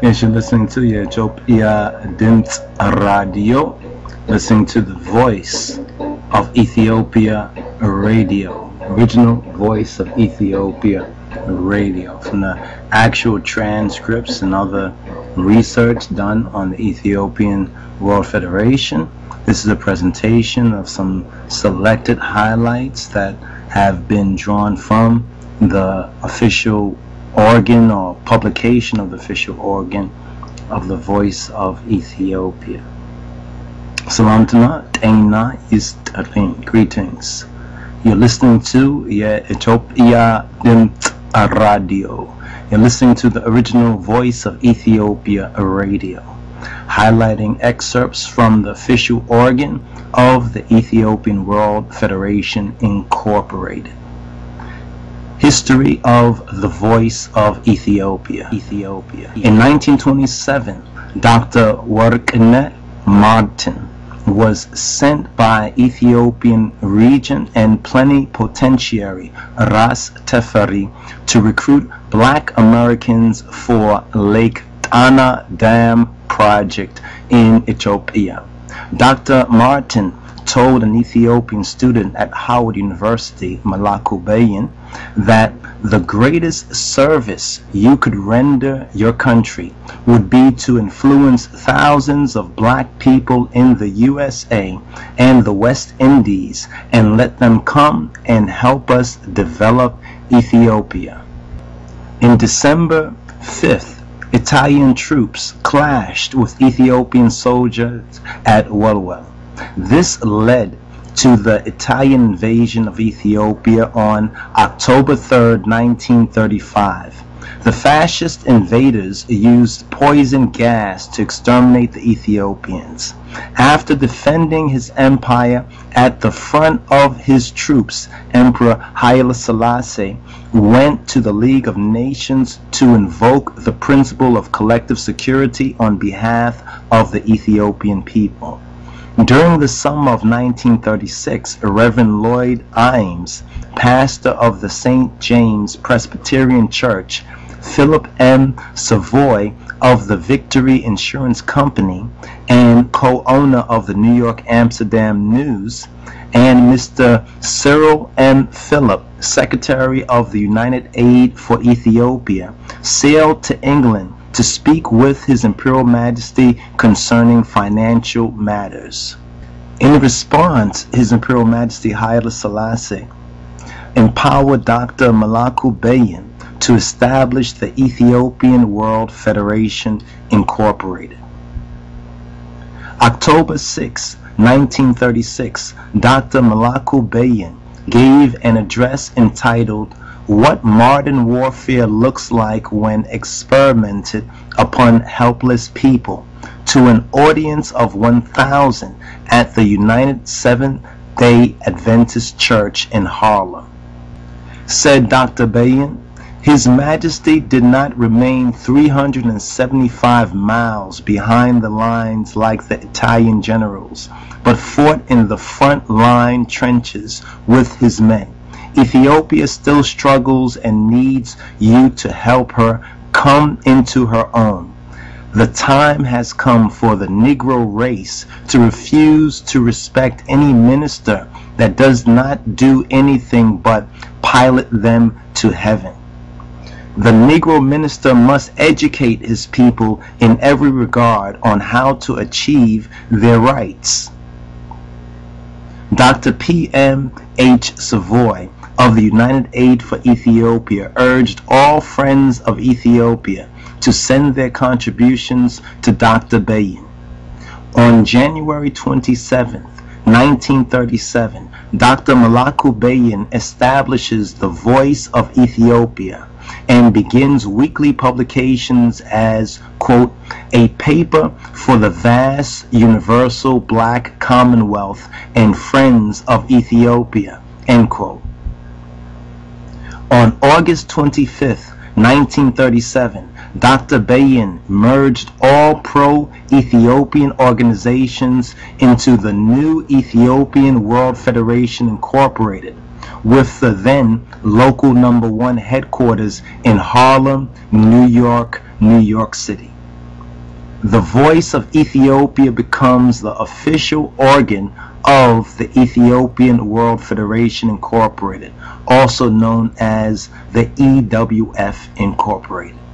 Yes, you're listening to Ethiopia Radio, listening to the voice of Ethiopia Radio, original voice of Ethiopia Radio, from the actual transcripts and other research done on the Ethiopian World Federation. This is a presentation of some selected highlights that have been drawn from the official organ or publication of the official organ of the voice of Ethiopia. Salam tana, Taina Yistarin. Greetings. You're listening to Ethiopia Radio. You're listening to the original voice of Ethiopia Radio, highlighting excerpts from the official organ of the Ethiopian World Federation Incorporated. History of the Voice of Ethiopia. In 1927, Dr. Workneh Martin was sent by Ethiopian regent and plenipotentiary Ras Tafari to recruit black Americans for Lake Tana Dam project in Ethiopia. Dr. Martin told an Ethiopian student at Howard University, Malaku, Bayen, that the greatest service you could render your country would be to influence thousands of black people in the USA and the West Indies and let them come and help us develop Ethiopia. In December 5th, Italian troops clashed with Ethiopian soldiers at Welwel. This led to the Italian invasion of Ethiopia on October 3rd, 1935. The fascist invaders used poison gas to exterminate the Ethiopians. After defending his empire at the front of his troops, Emperor HAILE Selassie went to the League of Nations to invoke the principle of collective security on behalf of the Ethiopian people. During the summer of 1936, Reverend Lloyd Imes, pastor of the St. James Presbyterian Church, Philip M. Savoy of the Victory Insurance Company and co-owner of the New York Amsterdam News, and Mr. Cyril M. Phillip, Secretary of the United Aid for Ethiopia, sailed to England to speak with His Imperial Majesty concerning financial matters. In response, His Imperial Majesty Haile Selassie empowered Dr. Malaku Bayen to establish the Ethiopian World Federation Incorporated. October 6, 1936, Dr. Malaku Bayen gave an address entitled "What Modern Warfare Looks Like When Experimented Upon Helpless People" to an audience of 1,000 at the United Seventh-day Adventist Church in Harlem. Said Dr. Bayen, "His Majesty did not remain 375 miles behind the lines like the Italian generals, but fought in the front line trenches with his men. Ethiopia still struggles and needs you to help her come into her own. The time has come for the Negro race to refuse to respect any minister that does not do anything but pilot them to heaven. The Negro minister must educate his people in every regard on how to achieve their rights." Dr. P.M. H. Savoy of the United Aid for Ethiopia urged all friends of Ethiopia to send their contributions to Dr. Bayen. On January 27, 1937, Dr. Malaku Bayen establishes the Voice of Ethiopia and begins weekly publications as, quote, "a paper for the vast universal black commonwealth and friends of Ethiopia," end quote. On August 25th, 1937, Dr. Bayen merged all pro-Ethiopian organizations into the new Ethiopian World Federation Incorporated, with the then local #1 headquarters in Harlem, New York City. the voice of Ethiopia becomes the official organ of the Ethiopian World Federation Incorporated, also known as the EWF Incorporated.